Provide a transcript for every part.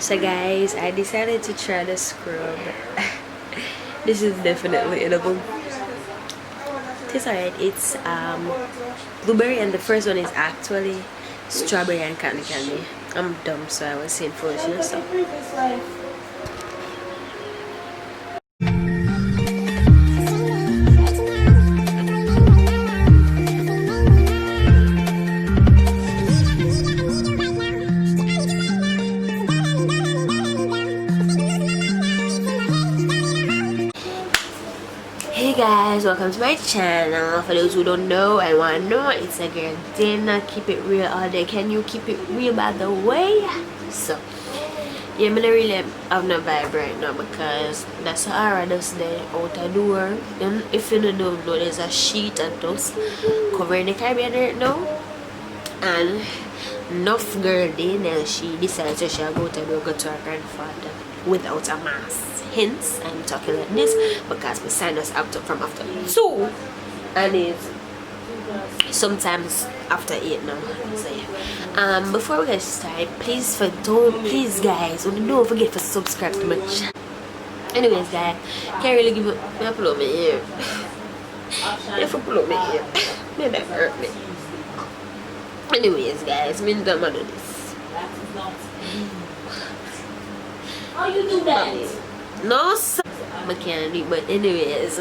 So guys, I decided to try the scrub. This is definitely edible. It's alright. It's blueberry, and the first one is actually strawberry and cotton candy. I'm dumb, so I was saying foolishness. So. Hey guys, welcome to my channel. For those who don't know and want to know, it's a girl Dana. Keep it real all day. Can you keep it real, by the way? So yeah, I'm not really have no vibe right now because the Sahara dust there out the door. Then if you don't know, there's a sheet and dust covering the Caribbean right now. And enough girl Dana, she decided to she'll go to the door, go to her grandfather without a mask. Hence, I'm talking like this because we signed us up from after 2 and it's sometimes after 8 now. So yeah. Before we get started, please guys, don't forget to subscribe to my channel. Anyways guys, can't really give me pull up my ear. If I pull up my ear, maybe hurt me. Anyways guys, me don't do this. How you do that? No, sir. I can't do it, but anyways,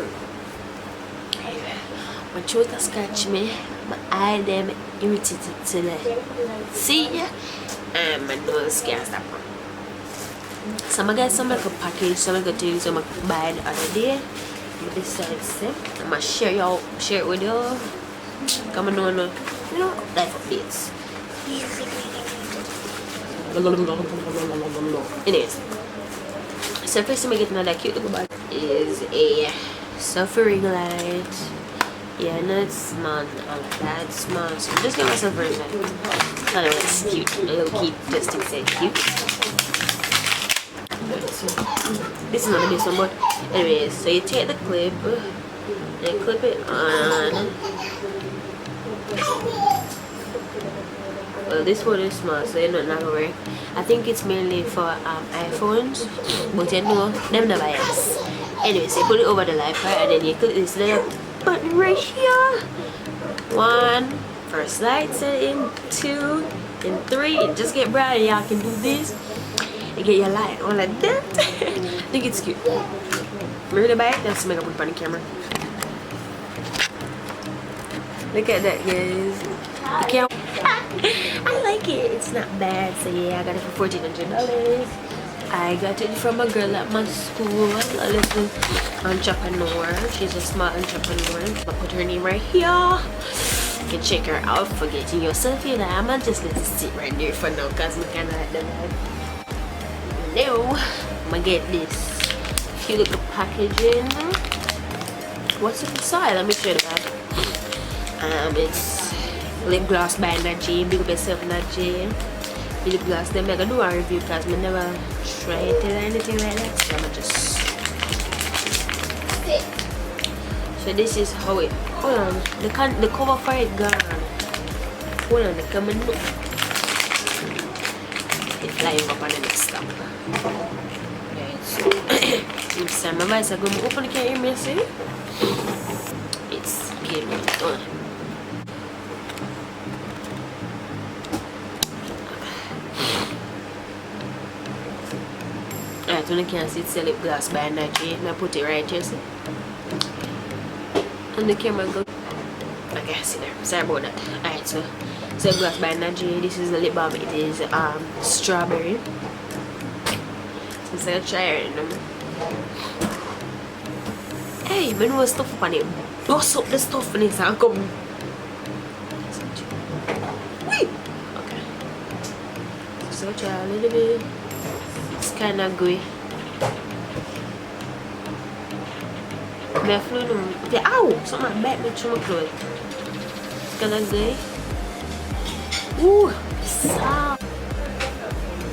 my throat has scratched me, my eye them irritated today. See ya? And my nose can't stop. So I got some like a package, so I'm gonna do some buy the other day. This size, I'm gonna share it with y'all. Come on, no, you know, life updates. Anyways. So first thing I get another cute little bag is a selfie ring light. Yeah, not small, not that small. So I'm just get myself a ring light. I know it's cute. A little cute, just to say cute. So, this is not the best one, but anyways, so you take the clip and clip it on. Well, this one is small, so you're not gonna work. I think it's mainly for iPhones, but you know, them the bias. Anyway, so you put it over the light part and then you click this little button right here. 1, first light setting, 2, and 3. It just get brighter. Y'all can do this and get your light on like that. I think it's cute. Remember the bag? That's make up with on the camera. Look at that, guys. You can't. I like it. It's not bad. So yeah, I got it for $1,400. I got it from a girl at my school, a little entrepreneur. She's a small entrepreneur. I'll put her name right here. You can check her out for getting your selfie. Now I'm just going to sit right there for now because we kind of like the bag. Now I'm gonna get this cute little packaging. What's it inside? Let me show you the bag. It's lip gloss by Najee. Big up yourself, Najee. Lip gloss. Then I'm gonna do a review because I never tried it or anything like that. So I'm gonna just. So this is how it. Hold on. The cover for it gone. Hold on. The camera. It's lying up on the next stop. Right. So my voice are going to open the camera. See? It's getting done. Alright, when you can see it's a lip gloss by Najee, I put it right here, see? And the camera go. Okay, see there. Sorry about that. Alright, so lip gloss by Najee. This is the lip balm. It is strawberry. So I'm gonna try it. Hey, I know stuff up on it. Bust up the stuff and it's come. Wait. Okay. So try a little bit. It's kind of gooey. My fluid. Ow! Something bite me through my clothes. It's kind of gooey. Ooh, soft.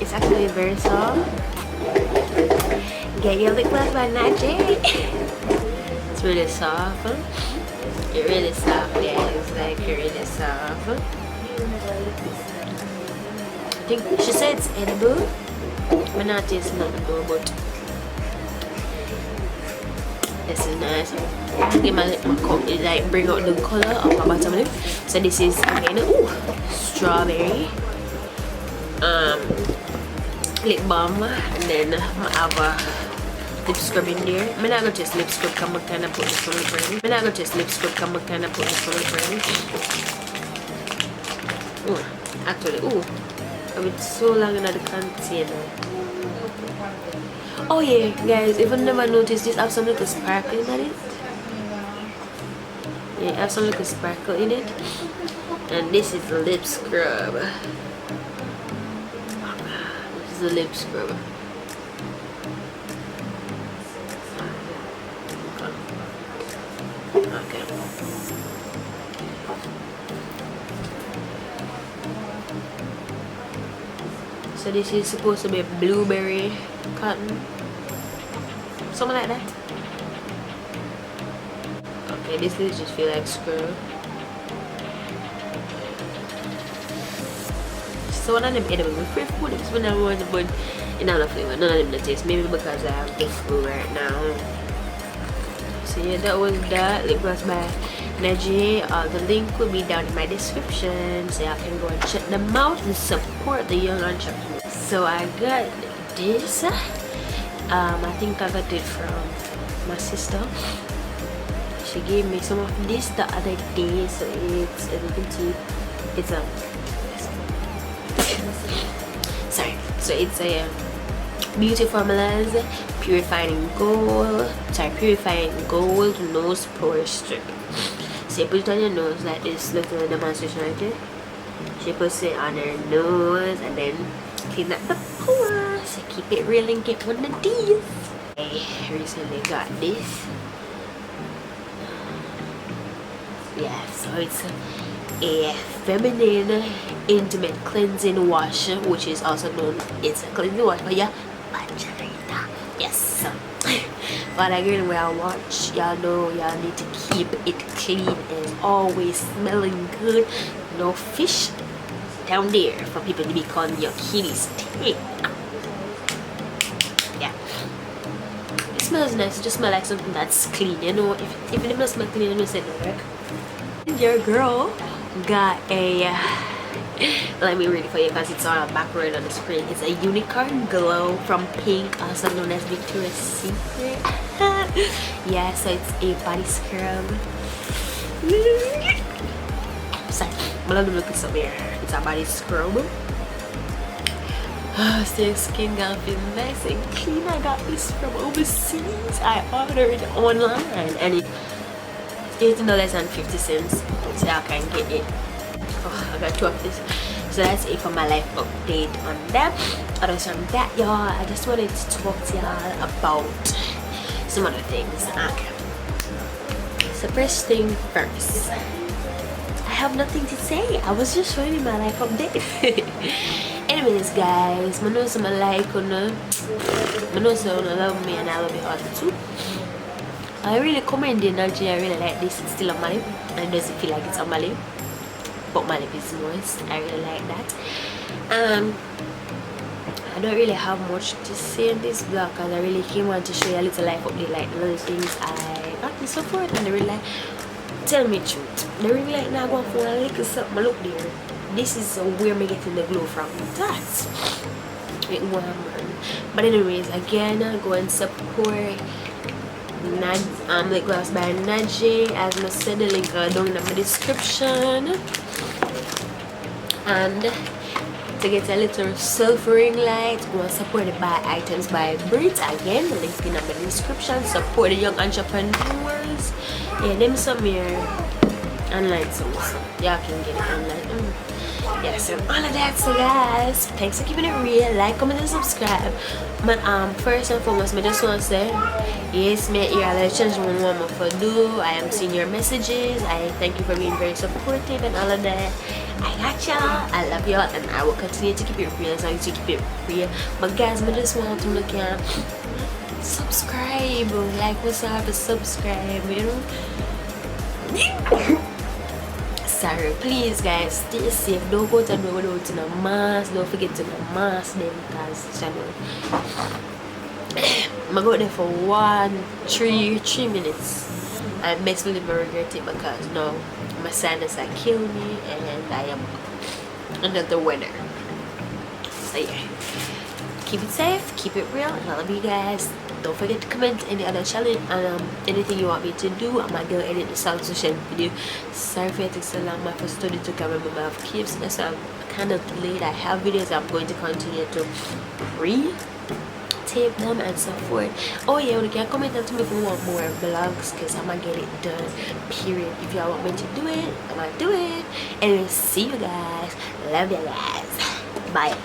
It's actually very soft. Get your lip gloss by Najee. It's really soft. It's really soft, yeah. It's like really soft. I think she said it's edible. I may not taste nothing though, but this is nice. Give my lip my cup, it like bring out the color of my bottom lip. So this is again, strawberry lip balm, and then I have a lip scrub in there. I'm not gonna just lip scrub, I'm gonna put this on the brand. I'm not gonna just lip scrub, I'm gonna put this on the brand. Actually, I've been so long in the container. Oh yeah, guys, if you never noticed this, I have some little sparkle in it. Yeah, I have some little sparkle in it. And this is the lip scrub. This is the lip scrub. Okay. So this is supposed to be blueberry cotton, something like that. Okay, this is just feel like scrub. So one of them edible with free food is when I want to put in other flavor. None of them that taste. Maybe because I have the flu right now. So yeah, that was that lip gloss by Najee. The link will be down in my description, so y'all can go and check them out and support the young entrepreneurs. So I got this. I think I got it from my sister. She gave me some of this the other day. So it's, as you can see, it's a sorry. So it's a Beauty Formulas purifying gold nose pore strip. So you put it on your nose like this. Look at the demonstration right there. She puts it on her nose and then clean up the pores. Keep it real and get one of these. I recently got this. Yeah, so it's a feminine intimate cleansing wash, which is also known, it's a cleansing wash, but yeah, vagina. Yes. But again, when I watch, y'all know y'all need to keep it clean and always smelling good. No fish down there for people to be calling your kitties steak. Yeah, it smells nice. It just smells like something that's clean, you know. If it doesn't smell clean, you say no, right? Your girl got a let me read it for you because it's on a back road on the screen. It's a unicorn glow from Pink, also known as Victoria's Secret. Yeah, so it's a body scrub. Sorry, I'm gonna look at here. It's a body scrub. So your skin gonna feel nice and clean. I got this from overseas. I ordered it online and it's $18.50, so I can get it. Oh, I got two of this. So that's it for my life update on that. Other than that, y'all, I just wanted to talk to y'all about some other things. Okay. So first thing first, I have nothing to say. I was just showing you my life update. Anyways, guys, I know some like I know some love me and I love you all too. I really commend the energy. I really like this. It's still on my lip and it doesn't feel like it's on my lip, but my lip is moist. I really like that. I don't really have much to say in this vlog because I really came on to show you a little life update, like the little things I got and so forth. And they really like, tell me the truth, they really like now going for a little something. Look there, this is where me getting the glow from. That's it, woman. But anyways, again, go and support lip gloss by Najee. As I said, the link down in the description. And to get a little self ring light, go and support the buy items by Brit. Again, the link in the description. Support the young entrepreneurs. Yeah, them some here online, so y'all can get it online. Yes, and all of that. So guys, thanks for keeping it real. Like, comment and subscribe. But first and foremost, I just want to say yes, me here I change one more for do. I am seeing your messages. I thank you for being very supportive and all of that. I got y'all. I love y'all and I will continue to keep it real as long as you keep it real. But guys, I just want to look at subscribe. Like what's up, subscribe, you know. sorry. Please guys, stay safe. Don't go to nowhere without in a mask. Don't forget to wear a mask then, because channel I go there for 3 minutes. I basically regret it because no, my sinus are killing me and I am under the weather. So yeah, keep it safe, keep it real, and I love you guys. Don't forget to comment any other challenge and anything you want me to do. I might go edit the sound session video. Sorry for it takes so long. My first study to camera, remember I have kids, so I'm kind of delayed. I have videos I'm going to continue to tape them and so forth. Oh yeah, you can comment down to me if you want more vlogs, because I'm gonna get it done, period. If y'all want me to do it, I'm gonna do it. And see you guys. Love you guys. Bye.